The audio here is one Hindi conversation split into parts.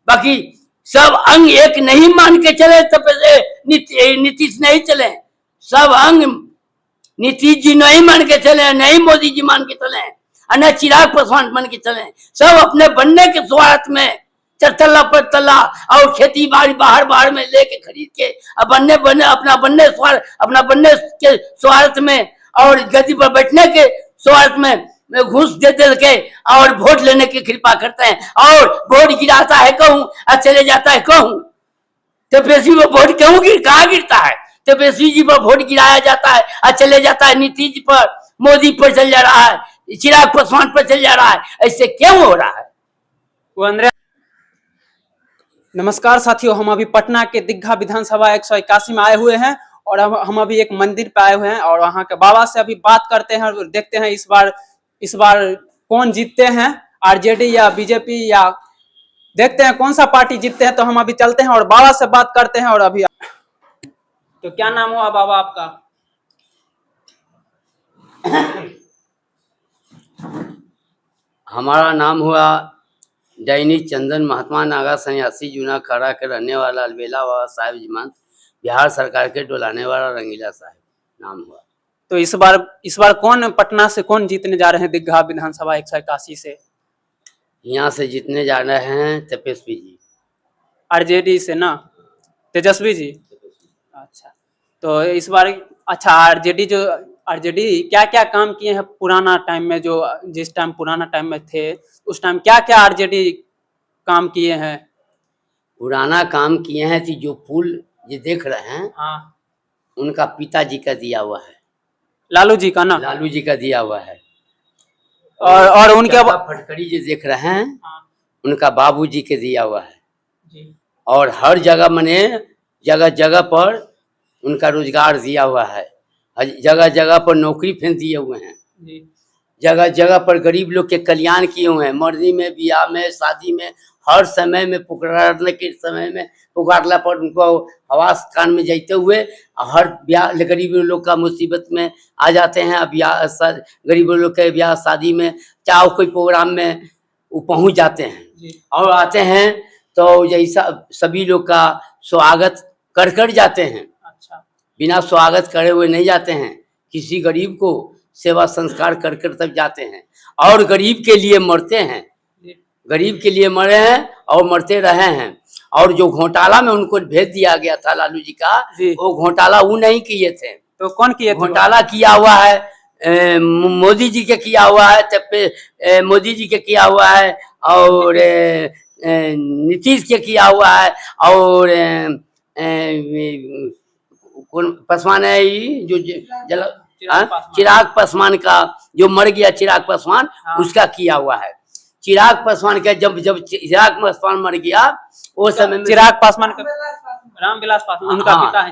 बाकी सब अंग एक नहीं मान के चले तब से नीतीश नहीं चले, सब अंग नीतीश जी नहीं मान के चले, नहीं मोदी जी मान के चले, और न चिराग पासवान मान के चले। सब अपने बनने के स्वार्थ में चरतल्ला पर तल्ला और खेती बाड़ी बाहर में लेके खरीद के अपना बनने के स्वार्थ में और गद्दी पर बैठने के स्वार्थ में घूस दे के और वोट लेने की कृपा करते हैं, और वोट गिराता है कहूं और चले जाता है कहूं। तेजस्वी पर वोट क्यों कहाँ गिरता है? तेजस्वी जी पर वोट गिराया जाता है और चले जाता है नीतीश जी पर, मोदी पर चल जा रहा है, चिराग पासवान पर चल जा रहा है। ऐसे क्यों हो रहा है? वो अंदर। नमस्कार साथियों, हम अभी पटना के दीघा विधानसभा 181 में आए हुए हैं और हम अभी एक मंदिर पे आए हुए हैं और वहाँ के बाबा से अभी बात करते हैं और देखते हैं इस बार कौन जीतते हैं, आरजेडी या बीजेपी, या देखते हैं कौन सा पार्टी जीतते हैं। तो हम अभी चलते हैं और बाबा से बात करते हैं। और अभी तो क्या नाम हुआ बाबा आपका? हमारा नाम हुआ दैनिक चंदन महात्मा नागा सन्यासी जूना खड़ा के रहने वाला अलबेला बाबा साहेब जीवंत, बिहार सरकार के डोलाने वाला रंगीला साहब नाम हुआ। तो इस बार कौन पटना से कौन जीतने जा रहे हैं दीघा विधानसभा 181 से? यहाँ से जीतने जा रहे हैं तेजस्वी जी। आरजेडी से ना, तेजस्वी जी। अच्छा, तो इस बार अच्छा आरजेडी क्या क्या काम किए हैं पुराना टाइम में, जो जिस टाइम पुराना टाइम में थे उस टाइम क्या क्या आरजेडी काम किए हैं? पुराना काम किए हैं कि जो पुल ये देख रहे हैं, हाँ, उनका पिताजी का दिया हुआ है, लालू जी का ना, लालू जी का दिया हुआ है। और उनके फटकरी जो देख रहे हैं, हाँ, उनका बाबूजी के दिया हुआ है जी। और हर जगह मने जगह जगह पर उनका रोजगार दिया हुआ है, जगह जगह पर नौकरी फेंक दिए हुए हैं जी। जगह जगह पर गरीब लोग के कल्याण किए हुए हैं, मर्दी में, बियाह में, शादी में, हर समय में पुकारने के समय में पुकारला पर उनको आवास कान में जाते हुए हर ब्याह गरीब लोग का मुसीबत में आ जाते हैं। अब गरीब लोग के ब्याह शादी में चाहे कोई प्रोग्राम में वो पहुंच जाते हैं और आते हैं तो जैसा सभी लोग का स्वागत कर जाते हैं। अच्छा, बिना स्वागत करे हुए नहीं जाते हैं, किसी गरीब को सेवा संस्कार कर तब जाते हैं और गरीब के लिए मरते हैं, गरीब के लिए मरे हैं और मरते रहे हैं। और जो घोटाला में उनको भेज दिया गया था लालू जी का, वो घोटाला वो नहीं किए थे। तो कौन किए थे? घोटाला किया हुआ है मोदी जी के किया हुआ है, मोदी जी के किया हुआ है और नीतीश के किया हुआ है और कौन पासवान है जो चिराग पासवान का जो मर गया, चिराग पासवान, उसका किया हुआ है। चिराग पासवान का जब चिराग पासवान मर गया उस समय में चिराग पासवान का रामविलास पासवान उनका पिता है।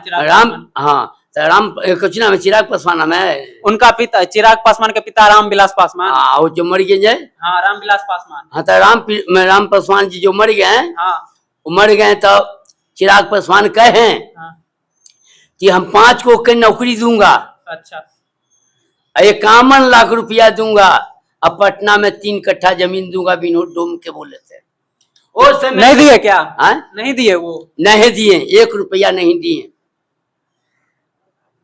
कुछ नाम है चिराग पासवान नाम है उनका पिता, चिराग पासवान के पिता रामविलास पासवान। वो जो मर गए, हाँ, रामविलास पासवान। हाँ, तो राम पासवान जी जो मर गए, वो मर गए तो चिराग पासवान कहे कि हम 5 को के नौकरी दूंगा। अच्छा, 51 लाख रुपया दूंगा, अब पटना में 3 कट्ठा जमीन दूंगा विनोद डोम के बोले थे। वो समय नहीं दिए क्या? नहीं दिए, वो नहीं दिए, 1 रुपया नहीं दिए।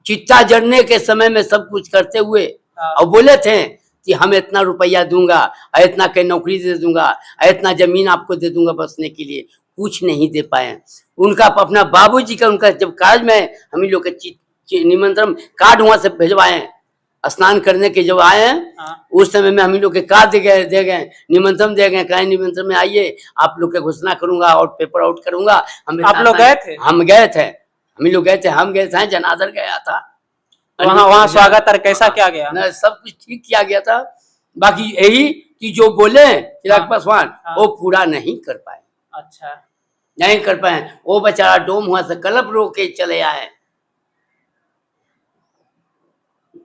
चिट्टा जड़ने के समय में सब कुछ करते हुए और बोले थे कि हम इतना रुपया दूंगा, इतना के नौकरी दे दूंगा, इतना जमीन आपको दे दूंगा बसने के लिए, कुछ नहीं दे पाए। उनका अपना बाबूजी का उनका जब कार्य में हम लोग के निमंत्रण कार्ड वहां से भिजवाए, स्नान करने के जब आए उस समय में हम लोग के कार्ड दे गए, निमंत्रण दे गए, कहे निमंत्रण में आइए, आप लोग के घोषणा करूंगा और पेपर आउट करूंगा। आप लोग गए थे? हम गए थे, हम गए थे, जनादर गया था वहाँ स्वागत और कैसा किया गया? न, सब कुछ ठीक किया गया था। बाकी यही कि जो बोले चिराग पासवान वो पूरा नहीं कर पाए। अच्छा, नहीं कर पाए, वो बेचारा डोम हुआ से क्लब रोक के चले आए,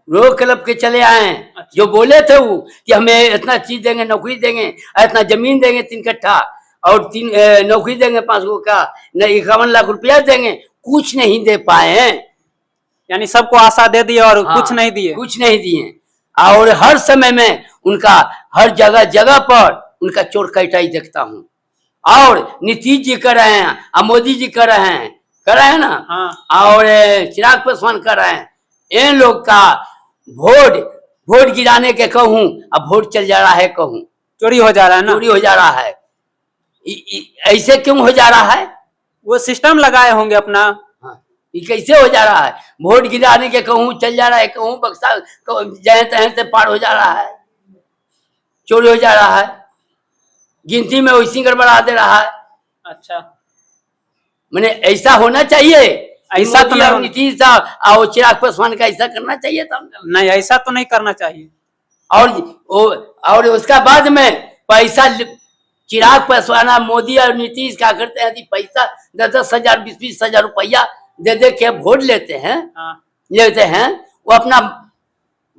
क्लब के चले आए। अच्छा। जो बोले थे वो कि हमें इतना चीज देंगे, नौकरी देंगे, इतना जमीन देंगे 3 कट्ठा और 3 नौकरी देंगे 5 को का, 51 लाख रुपया देंगे, कुछ नहीं दे पाए हैं। यानी सबको आशा दे दिए और कुछ नहीं दिए, कुछ नहीं दिए। और हर समय में उनका हर जगह जगह पर उनका चोर कटाई देखता हूँ, और नीतीश जी कर रहे हैं और मोदी जी कर रहे हैं ना। हाँ। और चिराग पासवान कर रहे हैं। इन लोग का वोट गिराने के कहूँ, अब वोट चल जा रहा है कहूँ, चोरी हो जा रहा है ना। चोरी हो जा रहा है। ऐसे क्यों हो जा रहा है? वो सिस्टम लगाए होंगे अपना। हाँ, ये कैसे हो जा रहा है? वोट गिराने के कहूँ चल जा रहा है, कहूँ बक्सा जहाँ तहाँ से पार हो जा रहा है, चोरी हो जा रहा है, गिनती में वैसी गड़बड़ा दे रहा है। अच्छा, मैंने ऐसा होना चाहिए। ऐसा तो नहीं नीतीश साहब और चिराग पासवान का ऐसा करना चाहिए था। नहीं, ऐसा तो नहीं करना चाहिए। और उसका बाद में पैसा चिराग पासवान मोदी और नीतीश क्या करते हैं कि पैसा 10,000 20,000 रुपया दे के वोट लेते हैं। हाँ। लेते हैं, वो अपना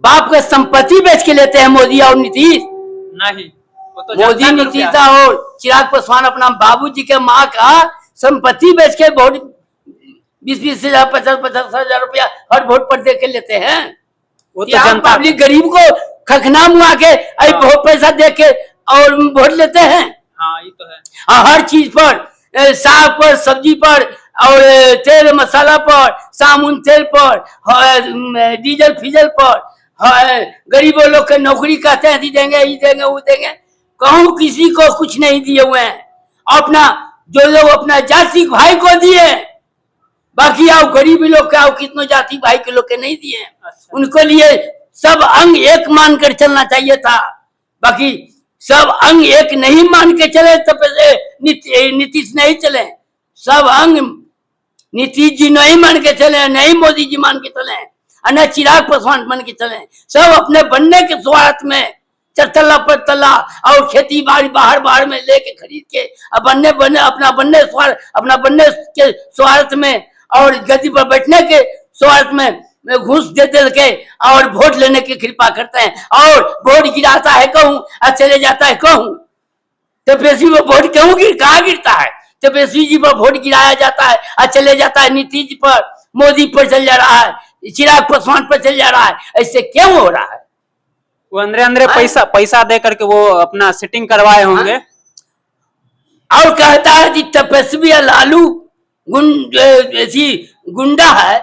बाप का संपत्ति बेच के लेते हैं मोदी और नीतीश। नहीं, वो तो मोदी नीतीश और चिराग पासवान अपना बाबूजी के माँ का संपत्ति बेच के वोट 20,000 50,000 रुपया हर वोट पर दे के लेते हैं। वो तो जनता पब्लिक गरीब को खखना मुआ के बहुत पैसा दे के और वोट लेते हैं। हाँ, ये तो है। हर चीज पर, साग पर, सब्जी पर, और तेल मसाला पर, साबुन तेल पर, डीजल फीजल पर, गरीबों लोग के नौकरी कहते हैं देंगे, ये देंगे, वो देंगे, कहूँ किसी को कुछ नहीं दिए हुए हैं। अपना जो लोग अपना जाति भाई को दिए, बाकी आओ गरीबी लोग के आओ कितनों जाति भाई के लोग के नहीं दिए। अच्छा। उनको लिए सब अंग एक मानकर चलना चाहिए था। बाकी सब अंग एक नहीं मान के चले तब नीतीश नहीं चले। सब अंग नीतीश जी नहीं मान के चले, नहीं मोदी जी मान के चले, और न चिराग पासवान मान के चले। सब अपने बनने के स्वार्थ में चरतला पर तला और खेती बाड़ी बाहर में लेके खरीद के अपना बनने के स्वार्थ में और गद्दी पर बैठने के स्वार्थ में घूस दे के और वोट लेने की कृपा करते हैं। और वोट गिराता है कहूँ और चले जाता है कहूँ। तेजस्वी पर वोट कहूँ कहाँ गिरता है? तेजस्वी जी पर वोट गिराया जाता है और चले जाता है नीतीश जी पर, मोदी पर चल जा रहा है, चिराग पासवान पर चल जा रहा है। ऐसे क्यों हो रहा है? वो अंदर पैसा दे करके वो अपना सेटिंग करवाए होंगे। और कहता है कि तेजस्वी लालू गुंडा है।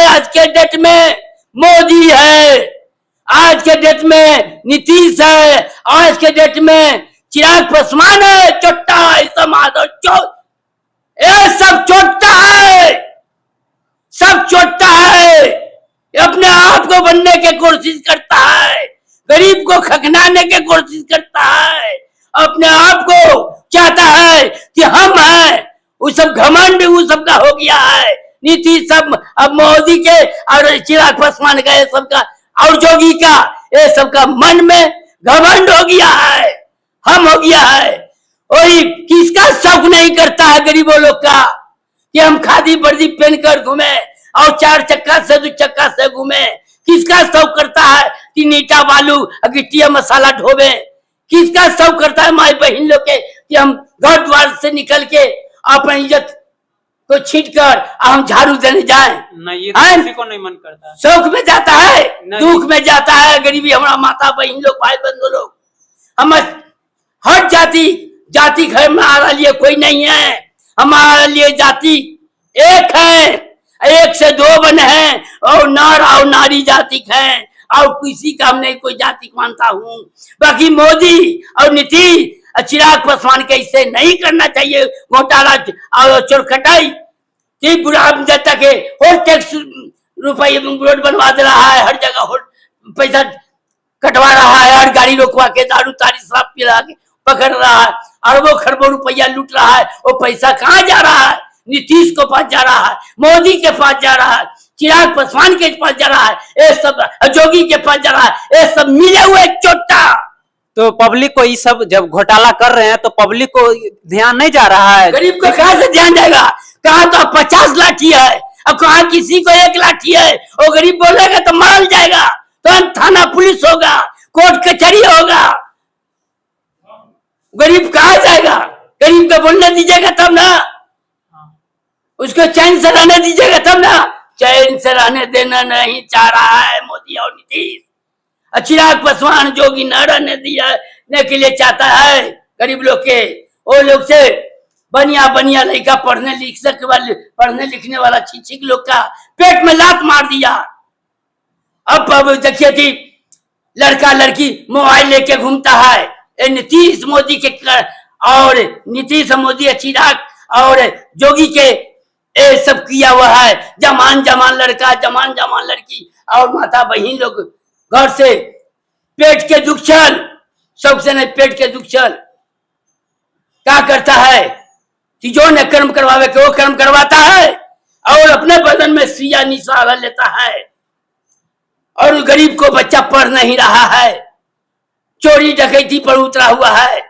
आज के डेट में मोदी है, आज के डेट में नीतीश है, आज के डेट में चिराग पासवान है। चोट्टा है, ये सब चोट्टा है, सब चोट्टा है। अपने आप को बनने की कोशिश करता है, गरीब को खखनाने की कोशिश करता है, अपने आप को चाहता है कि हम हैं। वो सब घमंड वो सबका हो गया है। नीतीश सब अब मोदी के और चिराग पासवान का ये सबका और जोगी का ये सबका मन में घमंड हो गया है, हम हो गया है। वही किसका शौक नहीं करता है गरीबों लोग का कि हम खादी वर्दी पहनकर घूमे और 4 चक्का से 2 चक्का से घूमे। किसका शौक करता है कि नीटा बालू गिट्टिया मसाला ढोबे? किसका शौक करता है माई बहन लोग के कि हम घर द्वार से निकल के अपनी इज्जत को छीट कर हम झाड़ू देने जाएं? नहीं, ये तो किसी को नहीं मन करता। शौक में जाता है, दुख में जाता है। गरीबी हमारा माता बहन लोग, भाई बंधु लोग, हम हर जाति घर में हमारा लिए कोई नहीं है। हमारे लिए जाति एक है, एक से 2 बने हैं, और नर और नारी जाति है, और किसी का नहीं कोई जाति मानता हूँ। बाकी मोदी और नीतीश चिराग पासवान के इसे नहीं करना चाहिए घोटाला और चोरकटाई कि बुरा जनता के और टैक्स रुपये रोड बनवा दे रहा है, हर जगह पैसा कटवा रहा है, हर गाड़ी रोकवा के दारू तारी शराब पिला के पकड़ रहा है, अरबों खरबों रुपया लूट रहा है। वो पैसा कहाँ जा रहा है? नीतीश को पास जा रहा है, मोदी के पास जा रहा है, चिराग पासवान के पास जा रहा है, ये सब जोगी के पास जा रहा है। ये सब मिले हुए चोट्टा। तो पब्लिक को ये सब जब घोटाला कर रहे हैं तो पब्लिक को ध्यान नहीं जा रहा है। गरीब को कहाँ से ध्यान जाएगा? कहाँ तो 50 लाठी है, अब कहाँ किसी को 1 लाठी है। वो गरीब बोलेगा तो मार जाएगा, तो थाना पुलिस होगा, कोर्ट कचहरी होगा। गरीब कहाँ जाएगा? गरीब को बोलने दीजिएगा तब ना, उसको चैन से रहने दीजिएगा तब ना। चैन से रहने देना नहीं चाह रहा है मोदी और नीतीश। चिराग पासवान जोगी न रहने दिया के लिए चाहता है गरीब लोग के। वो लोग से बनिया बनिया लड़का पढ़ने लिखने वाला शिक्षक लोग का पेट में लात मार दिया। अब देखिए कि लड़का लड़की मोबाइल लेके घूमता है। ये नीतीश मोदी के और नीतीश मोदी चिराग और जोगी के ये सब किया हुआ है। जमान जमान लड़का जमान जमान लड़की और माता बहन लोग घर से पेट के दुख चल, सबसे नहीं पेट के दुख चल क्या करता है कि जो न कर्म करवावे के वो कर्म करवाता है और अपने बदन में सिया निशाला लेता है। और गरीब को बच्चा पढ़ नहीं रहा है, चोरी डकैती पर उतरा हुआ है।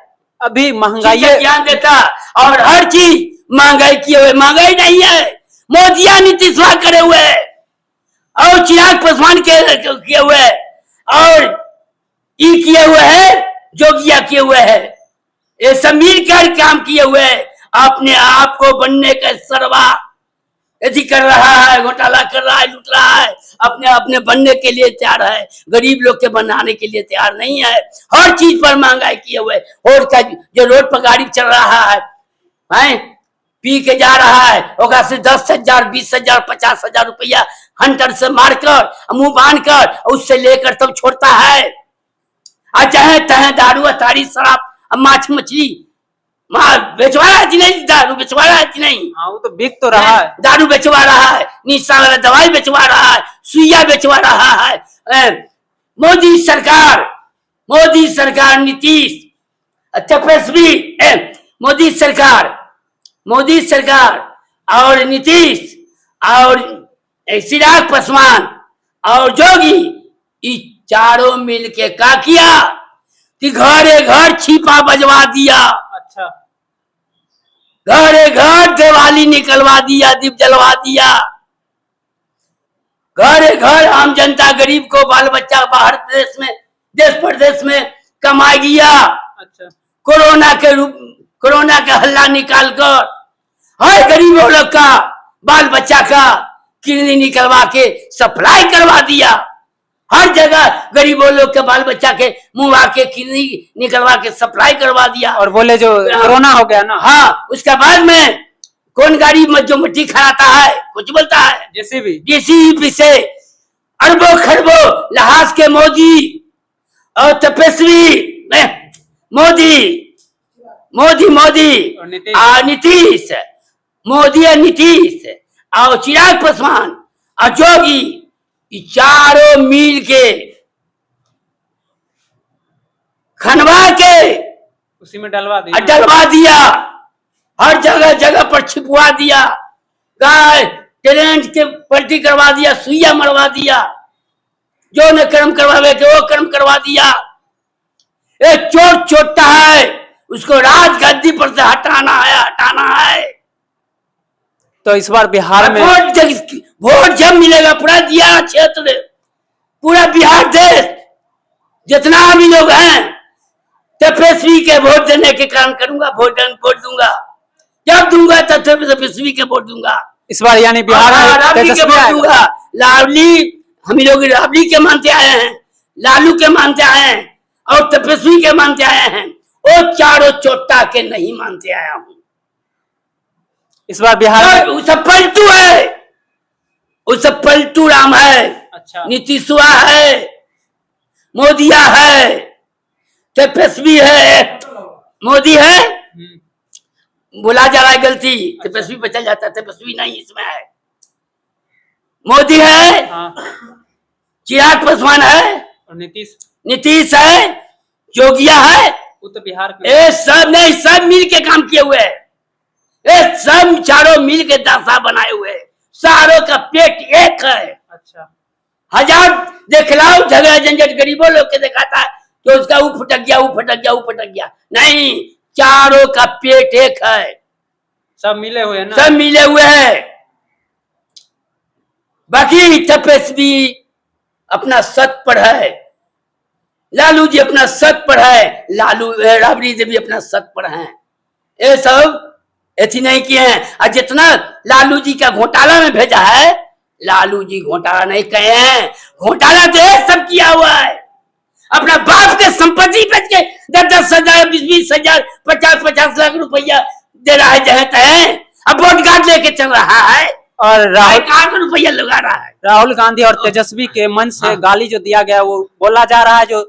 अभी महंगाई ज्ञान देता और हर चीज महंगाई किए हुए, महंगाई नहीं है मोदिया नीतीश करे हुए और चिराग पासवान किए हुए और ई किए हुए है, जोगिया किए हुए है। ये सब मिलकर काम किए हुए अपने आप को बनने का सरवा यदि कर रहा है, घोटाला कर रहा है, लूट रहा है, अपने अपने बनने के लिए तैयार है, गरीब लोग के बनाने के लिए तैयार नहीं है। हर चीज पर महंगाई किए हुए और का जो रोड पर गाड़ी चल रहा है पी के जा रहा है, ओकरा से 10,000 20,000 50,000 रुपया हंटर से मारकर मुंह बांध कर उससे लेकर तब छोड़ता है। चाहे तहे दारू अतारी शराब माछ मछली बेचवा रहा है कि नहीं, दारू बेचवा रहा है कि नहीं। हाँ वो तो बिक तो रहा है, दारू बेचवा रहा है, निशा वाला दवाई बेचवा रहा है, सुइया बेचवा रहा है। मोदी सरकार नीतीश तेजस्वी, मोदी सरकार और नीतीश और चिराग पासवान और जोगी ये चारों मिल के क्या किया कि घरे घर छिपा बजवा दिया। अच्छा, घरे घर दिवाली निकलवा दिया, दीप जलवा दिया। घरे घर आम जनता गरीब को बाल बच्चा बाहर देश प्रदेश में कमा गया। अच्छा, कोरोना का हल्ला निकाल कर हर गरीबों लोग का बाल बच्चा का किडनी निकलवा के सप्लाई करवा दिया। हर जगह गरीबों लोग के बाल बच्चा के मुंह आके किडनी निकलवा के सप्लाई करवा दिया। और बोले जो कोरोना हो गया ना, हाँ उसके बाद में कौन गाड़ी में जो मिट्टी खराता है कुछ बोलता है, जेसीबी से अरबों खरबों लहाज के मोदी और तपस्वी मोदी और नीतीश मोदी और नीतीश और चिराग पासवान और जोगी चारों मिल के खनवा के उसी में डलवा दिया। हर जगह जगह पर छिपवा दिया, गाय ट्रेन के पलटी करवा दिया, सुइया मरवा दिया, जो न कर्म करवावे के वो कर्म करवा दिया। एक चोर चोटता है उसको राज गद्दी पर से हटाना है। तो इस बार बिहार में वोट जब मिलेगा पूरा दिया क्षेत्र, पूरा बिहार देश जितना भी लोग हैं तेजस्वी के वोट देने के काम करूंगा, वोट दूंगा। जब दूंगा तब तेजस्वी के वोट दूंगा। इस बार यानी बिहार में राबड़ी के वोट दूंगा। लावली हम लोग राबड़ी के मानते आए हैं, लालू के मानते आए हैं और तेजस्वी के मानते आए हैं। वो चारों चोटा के नहीं मानते आया हूं। इस बार बिहार में सब पलटू है, वो सब पलटू राम है। अच्छा, नीतीशवा है, मोदिया है, तेजस्वी है, मोदी है, बोला जा रहा है गलती, तेजस्वी पे चल जाता है, तेजस्वी नहीं इसमें है। मोदी है, चिराग पासवान है और नीतीश है, जोगिया है, वो तो बिहार ये सब मिल के काम किए हुए है। ये सब चारों मिल के दासा बनाए हुए, सारों का पेट एक है। अच्छा, हजार देख लाओ झगड़ा झंझट गरीबों लोग के दिखाता है तो उसका वो फटक गया, नहीं, चारों का पेट एक है, सब मिले हुए ना, सब मिले हुए हैं। बाकी तेजस्वी अपना सत पर है, लालू जी अपना सत पर है, राबड़ी जी भी अपना सत पर है। ये सब ऐसी नहीं किए हैं। और जितना लालू जी का घोटाला में भेजा है, लालू जी घोटाला नहीं कहे हैं, घोटाला तो सब किया हुआ है। अपना बाप के संपत्ति बेच के 10,000 20,000 50 लाख रुपया दे रहा है जहत है। अब वोट कार्ड लेके चल रहा है और राहुल कहाँ रुपया लगा रहा है। राहुल गांधी और तेजस्वी के मन से गाली जो दिया गया वो बोला जा रहा है जो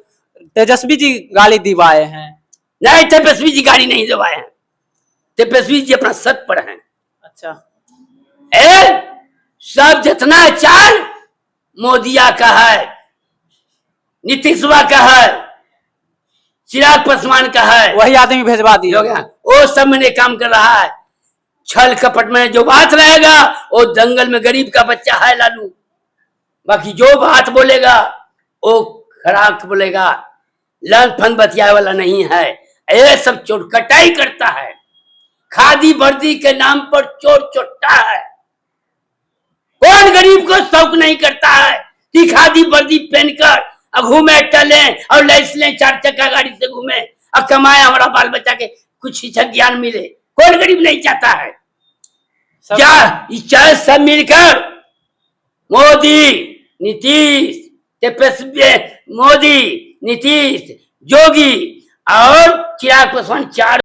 तेजस्वी जी गाली दिवाए हैं। नहीं, तेजस्वी जी गाड़ी नहीं दबाए हैं, तेजस्वी जी अपना सत पर हैं। अच्छा, सब जितना चाल मोदिया का है, नीतीशवा का है, चिराग पासवान का है, वही आदमी भेजवा दिए। हो गया, वो सब में काम कर रहा है। छल कपट में जो बात रहेगा वो दंगल में गरीब का बच्चा है लालू। बाकी जो बात बोलेगा वो खराब बोलेगा, लन फन बतियाए वाला नहीं है। ये सब चोर कटाई करता है, खादी वर्दी के नाम पर चोर चोट्टा है। कौन गरीब को शौक नहीं करता है कि खादी वर्दी पहनकर घूमे टले और लैस लें, 4 चक्का गाड़ी से घूमे और कमाए, हमारा बाल बच्चा के कुछ शिक्षा ज्ञान मिले। कौन गरीब नहीं चाहता है? क्या सब मिलकर मोदी नीतीश, तेजस्वी, मोदी नीतीश, योगी और चिराग पासवान 4